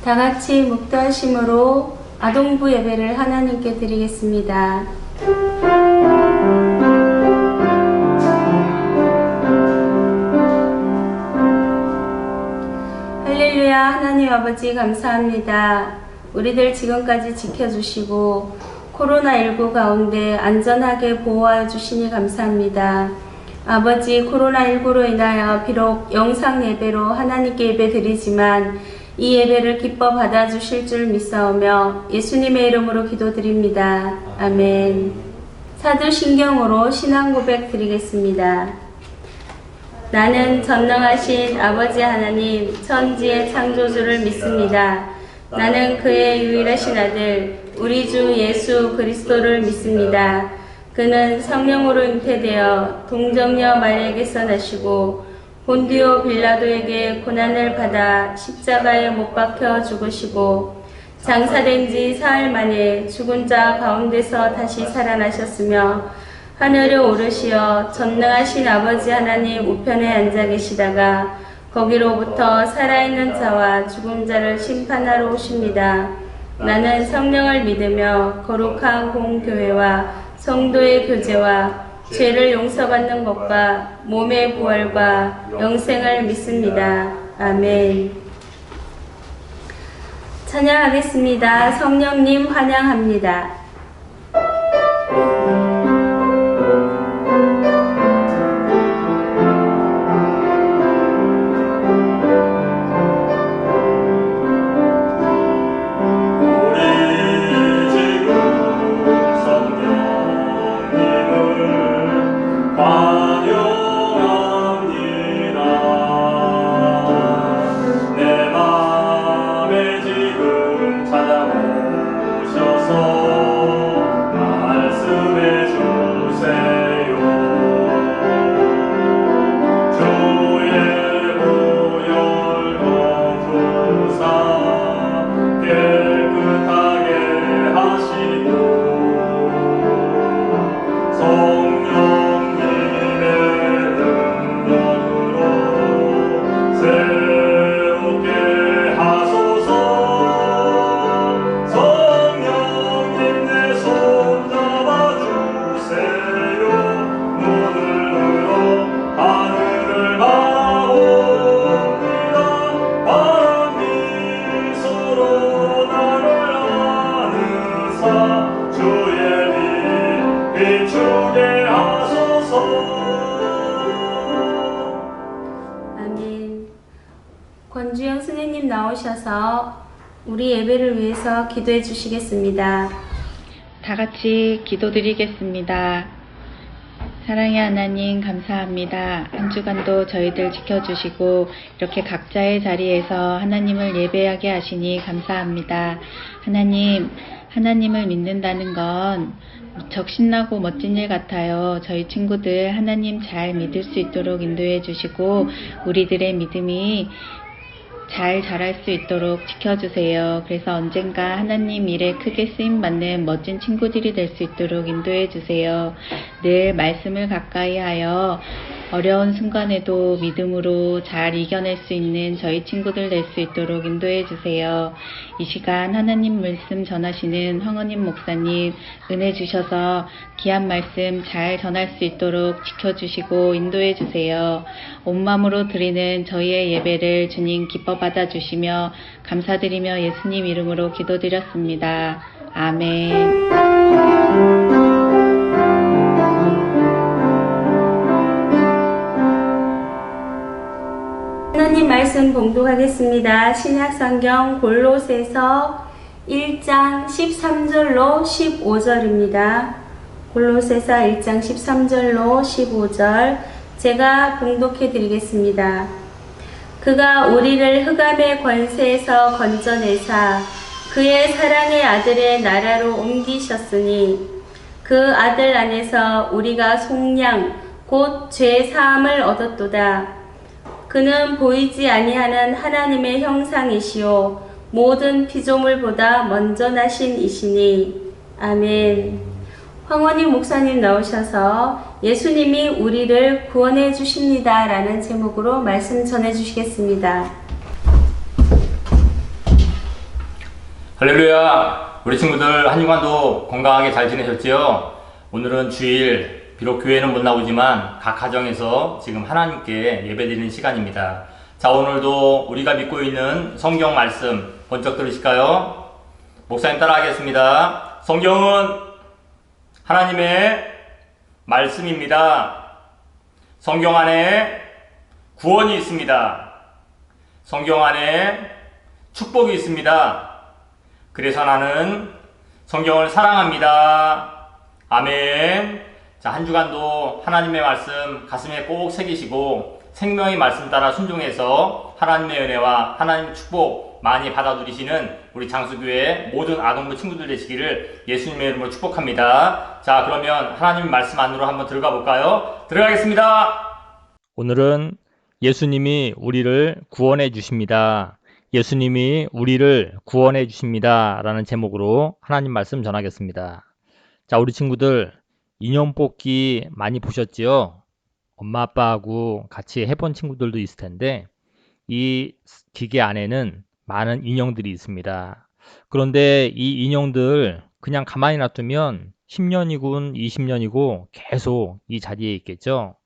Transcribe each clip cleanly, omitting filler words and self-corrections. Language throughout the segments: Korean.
다 같이 묵도하심으로 아동부 예배를 하나님께 드리겠습니다. 할렐루야. 하나님 아버지 감사합니다. 우리들 지금까지 지켜주시고 코로나19 가운데 안전하게 보호하여 주시니 감사합니다. 아버지, 코로나19로 인하여 비록 영상 예배로 하나님께 예배 드리지만 이 예배를 기뻐 받아주실 줄 믿사오며 예수님의 이름으로 기도드립니다. 아멘. 사도신경으로 신앙 고백 드리겠습니다. 나는 전능하신 아버지 하나님 천지의 창조주를 믿습니다. 나는 그의 유일하신 아들 우리 주 예수 그리스도를 믿습니다. 그는 성령으로 잉태되어 동정녀 마리아에게서 나시고 본디오 빌라도에게 고난을 받아 십자가에 못 박혀 죽으시고 장사된 지 사흘 만에 죽은 자 가운데서 다시 살아나셨으며 하늘에 오르시어 전능하신 아버지 하나님 우편에 앉아 계시다가 거기로부터 살아있는 자와 죽은 자를 심판하러 오십니다. 나는 성령을 믿으며 거룩한 공교회와 성도의 교제와 죄를 용서받는 것과 몸의 부활과 영생을 믿습니다. 아멘. 찬양하겠습니다. 성령님 환영합니다. 권주영 선생님 나오셔서 우리 예배를 위해서 기도해 주시겠습니다. 다 같이 기도드리겠습니다. 사랑의 하나님 감사합니다. 한 주간도 저희들 지켜주시고 이렇게 각자의 자리에서 하나님을 예배하게 하시니 감사합니다. 하나님을 믿는다는 건 무척 신나고 멋진 일 같아요. 저희 친구들 하나님 잘 믿을 수 있도록 인도해 주시고 우리들의 믿음이 잘 자랄 수 있도록 지켜주세요. 그래서 언젠가 하나님 일에 크게 쓰임받는 멋진 친구들이 될 수 있도록 인도해 주세요. 늘 말씀을 가까이 하여 어려운 순간에도 믿음으로 잘 이겨낼 수 있는 저희 친구들 될 수 있도록 인도해 주세요. 이 시간 하나님 말씀 전하시는 황원님 목사님 은혜 주셔서 귀한 말씀 잘 전할 수 있도록 지켜주시고 인도해 주세요. 온 마음으로 드리는 저희의 예배를 주님 기뻐 받아주시며 감사드리며 예수님 이름으로 기도드렸습니다. 아멘. 하나님 말씀 봉독하겠습니다. 신약성경 골로새서 1장 13절로 15절입니다. 골로새서 1장 13절로 15절 제가 봉독해 드리겠습니다. 그가 우리를 흑암의 권세에서 건져내사 그의 사랑의 아들의 나라로 옮기셨으니 그 아들 안에서 우리가 속량 곧 죄 사함을 얻었도다. 그는 보이지 아니하는 하나님의 형상이시요 모든 피조물보다 먼저 나신 이시니. 아멘. 황원님 목사님 나오셔서 예수님이 우리를 구원해 주십니다 라는 제목으로 말씀 전해 주시겠습니다. 할렐루야! 우리 친구들 한 주간도 건강하게 잘 지내셨지요? 오늘은 주일, 비록 교회는 못 나오지만 각 가정에서 지금 하나님께 예배드리는 시간입니다. 자, 오늘도 우리가 믿고 있는 성경 말씀 번쩍 들으실까요? 목사님 따라하겠습니다. 성경은 하나님의 말씀입니다. 성경 안에 구원이 있습니다. 성경 안에 축복이 있습니다. 그래서 나는 성경을 사랑합니다. 아멘. 자, 한 주간도 하나님의 말씀 가슴에 꼭 새기시고 생명의 말씀 따라 순종해서 하나님의 은혜와 하나님의 축복 많이 받아 누리시는 우리 장수교회 모든 아동부 친구들 되시기를 예수님의 이름으로 축복합니다. 자, 그러면 하나님 말씀 안으로 한번 들어가 볼까요? 들어가겠습니다. 오늘은 예수님이 우리를 구원해 주십니다. 예수님이 우리를 구원해 주십니다. 라는 제목으로 하나님 말씀 전하겠습니다. 자, 우리 친구들 인형 뽑기 많이 보셨지요? 엄마 아빠하고 같이 해본 친구들도 있을 텐데 이 기계 안에는 많은 인형들이 있습니다. 그런데 이 인형들 그냥 가만히 놔두면 10년이군 20년이고 계속 이 자리에 있겠죠?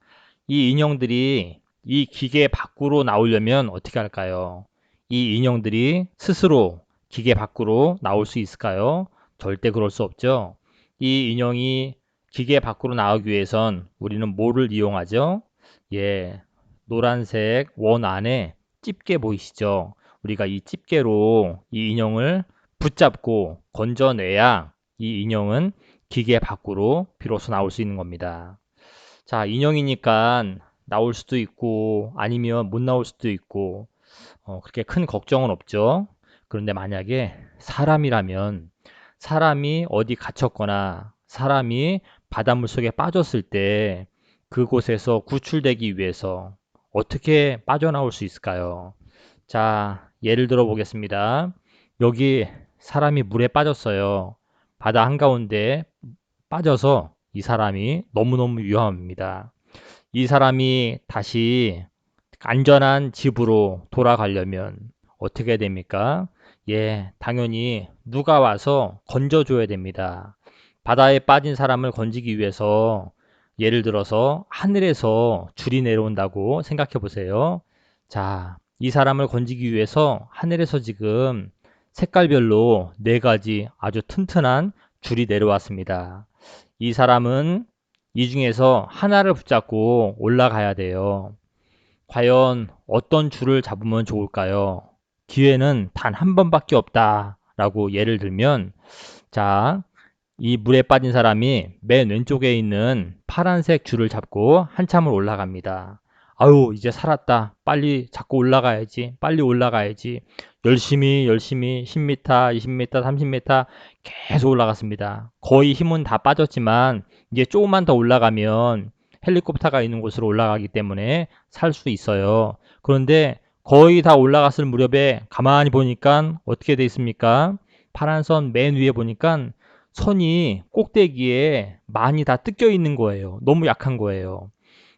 이 인형들이 이 기계 밖으로 나오려면 어떻게 할까요? 이 인형들이 스스로 기계 밖으로 나올 수 있을까요? 절대 그럴 수 없죠. 이 인형이 기계 밖으로 나오기 위해선 우리는 뭐를 이용하죠? 예, 노란색 원 안에 집게 보이시죠? 우리가 이 집게로 이 인형을 붙잡고 건져내야 이 인형은 기계 밖으로 비로소 나올 수 있는 겁니다. 자, 인형이니까 나올 수도 있고 아니면 못 나올 수도 있고 그렇게 큰 걱정은 없죠. 그런데 만약에 사람이라면 사람이 어디 갇혔거나 사람이 바닷물 속에 빠졌을 때 그곳에서 구출되기 위해서 어떻게 빠져나올 수 있을까요? 자, 예를 들어 보겠습니다. 여기 사람이 물에 빠졌어요. 바다 한가운데 빠져서 이 사람이 너무너무 위험합니다. 이 사람이 다시 안전한 집으로 돌아가려면 어떻게 됩니까? 예, 당연히 누가 와서 건져줘야 됩니다. 바다에 빠진 사람을 건지기 위해서 예를 들어서 하늘에서 줄이 내려온다고 생각해 보세요. 자, 이 사람을 건지기 위해서 하늘에서 지금 색깔별로 4가지 아주 튼튼한 줄이 내려왔습니다. 이 사람은 이 중에서 하나를 붙잡고 올라가야 돼요. 과연 어떤 줄을 잡으면 좋을까요? 기회는 단 한 번밖에 없다 라고 예를 들면, 자, 이 물에 빠진 사람이 맨 왼쪽에 있는 파란색 줄을 잡고 한참을 올라갑니다. 아유, 이제 살았다. 빨리 잡고 올라가야지. 빨리 올라가야지. 열심히 10m, 20m, 30m 계속 올라갔습니다. 거의 힘은 다 빠졌지만 이제 조금만 더 올라가면 헬리콥터가 있는 곳으로 올라가기 때문에 살 수 있어요. 그런데 거의 다 올라갔을 무렵에 가만히 보니까 어떻게 돼 있습니까? 파란 선 맨 위에 보니까 선이 꼭대기에 많이 다 뜯겨 있는 거예요. 너무 약한 거예요.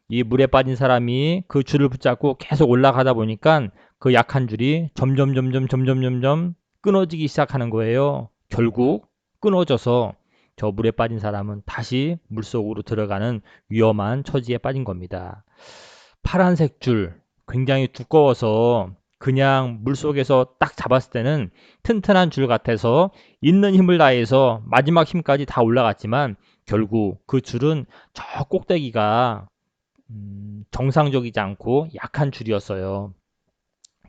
이 물에 빠진 사람이 그 줄을 붙잡고 계속 올라가다 보니까 그 약한 줄이 점점 끊어지기 시작하는 거예요. 결국 끊어져서 저 물에 빠진 사람은 다시 물속으로 들어가는 위험한 처지에 빠진 겁니다. 파란색 줄, 굉장히 두꺼워서 그냥 물속에서 딱 잡았을 때는 튼튼한 줄 같아서 있는 힘을 다해서 마지막 힘까지 다 올라갔지만 결국 그 줄은 저 꼭대기가 정상적이지 않고 약한 줄이었어요.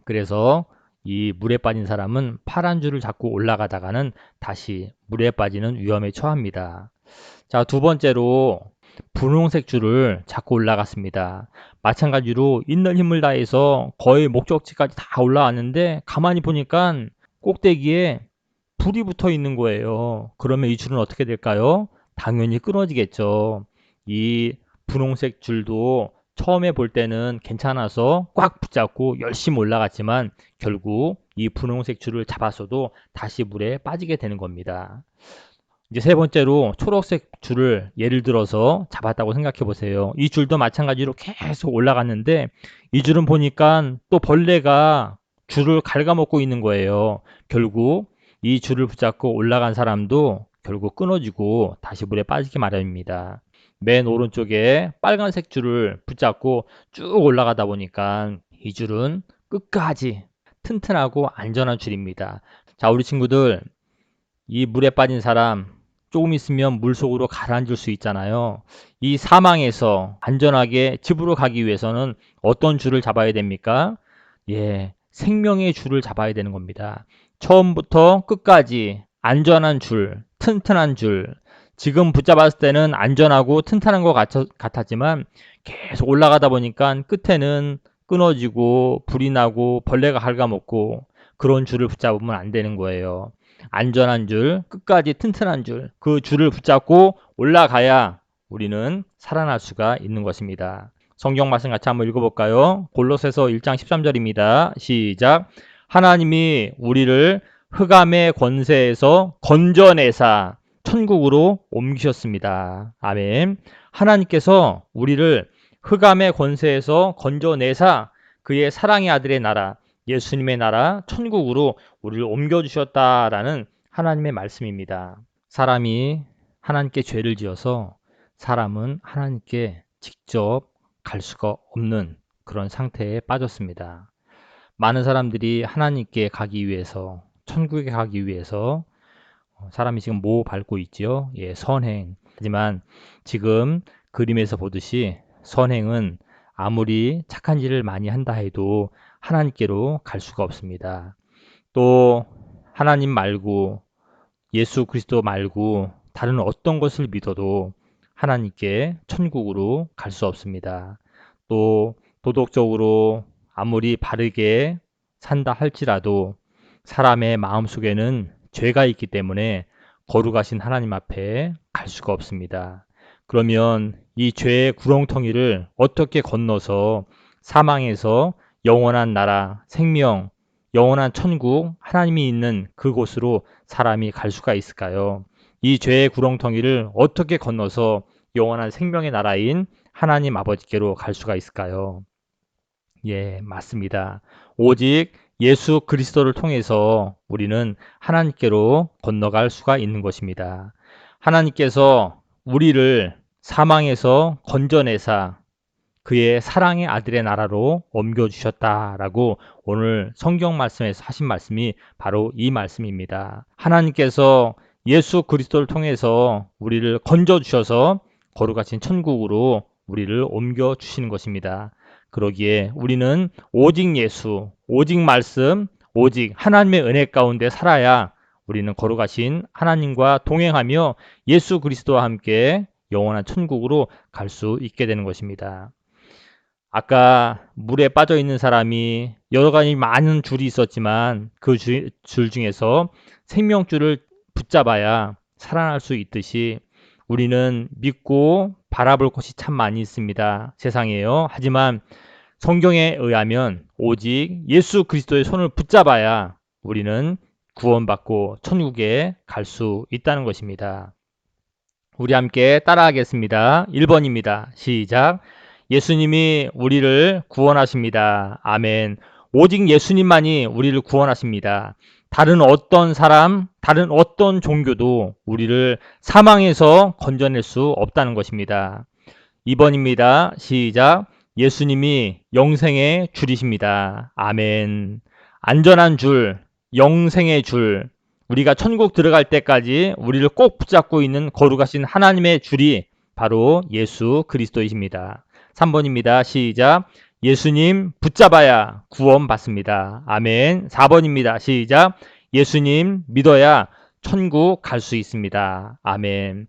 그래서 이 물에 빠진 사람은 파란 줄을 잡고 올라가다가는 다시 물에 빠지는 위험에 처합니다. 자, 두 번째로 분홍색 줄을 잡고 올라갔습니다. 마찬가지로 있는 힘을 다해서 거의 목적지까지 다 올라왔는데 가만히 보니까 꼭대기에 불이 붙어 있는 거예요. 그러면 이 줄은 어떻게 될까요? 당연히 끊어지겠죠. 이 분홍색 줄도 처음에 볼 때는 괜찮아서 꽉 붙잡고 열심히 올라갔지만 결국 이 분홍색 줄을 잡았어도 다시 물에 빠지게 되는 겁니다. 이제 세 번째로 초록색 줄을 예를 들어서 잡았다고 생각해 보세요. 이 줄도 마찬가지로 계속 올라갔는데 이 줄은 보니까 또 벌레가 줄을 갉아먹고 있는 거예요. 결국 이 줄을 붙잡고 올라간 사람도 결국 끊어지고 다시 물에 빠지기 마련입니다. 맨 오른쪽에 빨간색 줄을 붙잡고 쭉 올라가다 보니까 이 줄은 끝까지 튼튼하고 안전한 줄입니다. 자, 우리 친구들, 이 물에 빠진 사람 조금 있으면 물속으로 가라앉을 수 있잖아요. 이 사망에서 안전하게 집으로 가기 위해서는 어떤 줄을 잡아야 됩니까? 예, 생명의 줄을 잡아야 되는 겁니다. 처음부터 끝까지 안전한 줄, 튼튼한 줄. 지금 붙잡았을 때는 안전하고 튼튼한 것 같았지만 계속 올라가다 보니까 끝에는 끊어지고 불이 나고 벌레가 갉아먹고 그런 줄을 붙잡으면 안 되는 거예요. 안전한 줄, 끝까지 튼튼한 줄, 그 줄을 붙잡고 올라가야 우리는 살아날 수가 있는 것입니다. 성경 말씀 같이 한번 읽어볼까요? 골로새서 1장 13절입니다. 시작. 하나님이 우리를 흑암의 권세에서 건져내사 천국으로 옮기셨습니다. 아멘. 하나님께서 우리를 흑암의 권세에서 건져내사 그의 사랑의 아들의 나라, 예수님의 나라, 천국으로 우리를 옮겨주셨다라는 하나님의 말씀입니다. 사람이 하나님께 죄를 지어서 사람은 하나님께 직접 갈 수가 없는 그런 상태에 빠졌습니다. 많은 사람들이 하나님께 가기 위해서, 천국에 가기 위해서 사람이 지금 뭐 밟고 있지요? 예, 선행. 하지만 지금 그림에서 보듯이 선행은 아무리 착한 일을 많이 한다 해도 하나님께로 갈 수가 없습니다. 또 하나님 말고 예수 그리스도 말고 다른 어떤 것을 믿어도 하나님께 천국으로 갈 수 없습니다. 또 도덕적으로 아무리 바르게 산다 할지라도 사람의 마음속에는 죄가 있기 때문에 거룩하신 하나님 앞에 갈 수가 없습니다. 그러면 이 죄의 구렁텅이를 어떻게 건너서 사망에서 영원한 나라, 생명, 영원한 천국, 하나님이 있는 그곳으로 사람이 갈 수가 있을까요? 이 죄의 구렁텅이를 어떻게 건너서 영원한 생명의 나라인 하나님 아버지께로 갈 수가 있을까요? 예, 맞습니다. 오직 예수 그리스도를 통해서 우리는 하나님께로 건너갈 수가 있는 것입니다. 하나님께서 우리를 사망에서 건져내사 그의 사랑의 아들의 나라로 옮겨주셨다라고 오늘 성경 말씀에서 하신 말씀이 바로 이 말씀입니다. 하나님께서 예수 그리스도를 통해서 우리를 건져주셔서 거룩하신 천국으로 우리를 옮겨주시는 것입니다. 그러기에 우리는 오직 예수, 오직 말씀, 오직 하나님의 은혜 가운데 살아야 우리는 거룩하신 하나님과 동행하며 예수 그리스도와 함께 영원한 천국으로 갈 수 있게 되는 것입니다. 아까 물에 빠져 있는 사람이 여러 가지 많은 줄이 있었지만 그 줄 중에서 생명줄을 붙잡아야 살아날 수 있듯이 우리는 믿고 바라볼 것이 참 많이 있습니다. 세상에요. 하지만 성경에 의하면 오직 예수 그리스도의 손을 붙잡아야 우리는 구원받고 천국에 갈 수 있다는 것입니다. 우리 함께 따라하겠습니다. 1번입니다. 시작. 예수님이 우리를 구원하십니다. 아멘. 오직 예수님만이 우리를 구원하십니다. 다른 어떤 사람, 다른 어떤 종교도 우리를 사망에서 건져낼 수 없다는 것입니다. 2번입니다. 시작. 예수님이 영생의 줄이십니다. 아멘. 안전한 줄, 영생의 줄, 우리가 천국 들어갈 때까지 우리를 꼭 붙잡고 있는 거룩하신 하나님의 줄이 바로 예수 그리스도이십니다. 3번입니다. 시작. 예수님 붙잡아야 구원받습니다. 아멘. 4번입니다. 시작. 예수님 믿어야 천국 갈 수 있습니다. 아멘.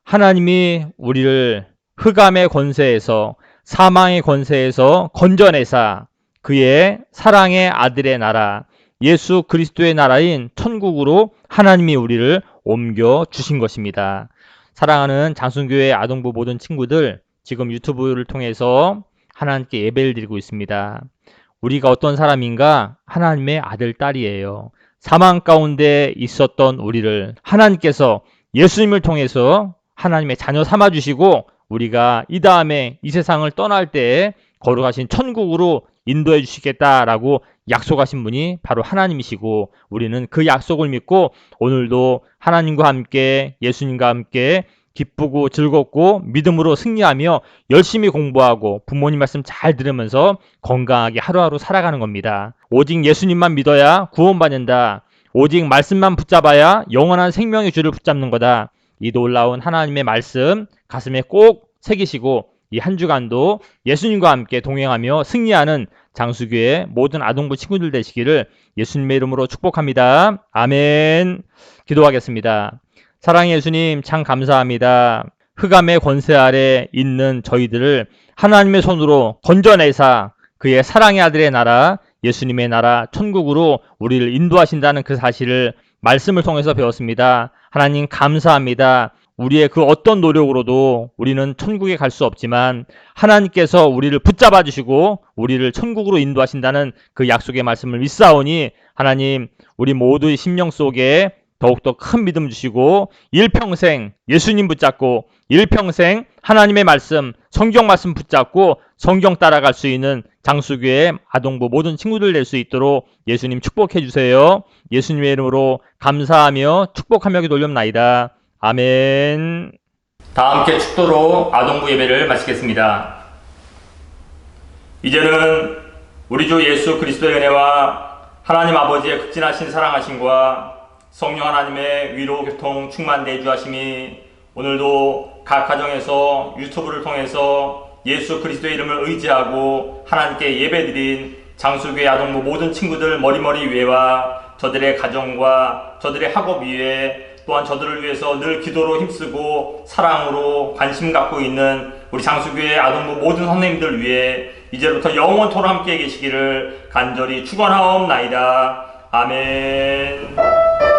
하나님이 우리를 흑암의 권세에서 사망의 권세에서 건져내사 그의 사랑의 아들의 나라 예수 그리스도의 나라인 천국으로 하나님이 우리를 옮겨 주신 것입니다. 사랑하는 장순교회 아동부 모든 친구들, 지금 유튜브를 통해서 하나님께 예배를 드리고 있습니다. 우리가 어떤 사람인가? 하나님의 아들, 딸이에요. 사망 가운데 있었던 우리를 하나님께서 예수님을 통해서 하나님의 자녀 삼아주시고 우리가 이 다음에 이 세상을 떠날 때에 거룩하신 천국으로 인도해 주시겠다라고 약속하신 분이 바로 하나님이시고, 우리는 그 약속을 믿고 오늘도 하나님과 함께, 예수님과 함께 기쁘고 즐겁고 믿음으로 승리하며 열심히 공부하고 부모님 말씀 잘 들으면서 건강하게 하루하루 살아가는 겁니다. 오직 예수님만 믿어야 구원받는다. 오직 말씀만 붙잡아야 영원한 생명의 줄을 붙잡는 거다. 이 놀라운 하나님의 말씀 가슴에 꼭 새기시고 이 한 주간도 예수님과 함께 동행하며 승리하는 장수교회 모든 아동부 친구들 되시기를 예수님의 이름으로 축복합니다. 아멘. 기도하겠습니다. 사랑의 예수님, 참 감사합니다. 흑암의 권세 아래 있는 저희들을 하나님의 손으로 건져내사 그의 사랑의 아들의 나라, 예수님의 나라, 천국으로 우리를 인도하신다는 그 사실을 말씀을 통해서 배웠습니다. 하나님 감사합니다. 우리의 그 어떤 노력으로도 우리는 천국에 갈 수 없지만 하나님께서 우리를 붙잡아 주시고 우리를 천국으로 인도하신다는 그 약속의 말씀을 믿사오니 하나님, 우리 모두의 심령 속에 더욱더 큰 믿음 주시고 일평생 예수님 붙잡고 일평생 하나님의 말씀, 성경 말씀 붙잡고 성경 따라갈 수 있는 장수교회 아동부 모든 친구들 될 수 있도록 예수님 축복해 주세요. 예수님의 이름으로 감사하며 축복하며 기도올렵나이다. 아멘. 다 함께 축도로 아동부 예배를 마치겠습니다. 이제는 우리 주 예수 그리스도의 은혜와 하나님 아버지의 극진하신 사랑하심과 성령 하나님의 위로 교통 충만 내주하심이 오늘도 각 가정에서 유튜브를 통해서 예수 그리스도의 이름을 의지하고 하나님께 예배드린 장수교회 아동부 모든 친구들 머리머리 위에와 저들의 가정과 저들의 학업 위에 또한 저들을 위해서 늘 기도로 힘쓰고 사랑으로 관심 갖고 있는 우리 장수교회 아동부 모든 선생님들 위해 이제부터 영원토록 함께 계시기를 간절히 축원하옵나이다. 아멘.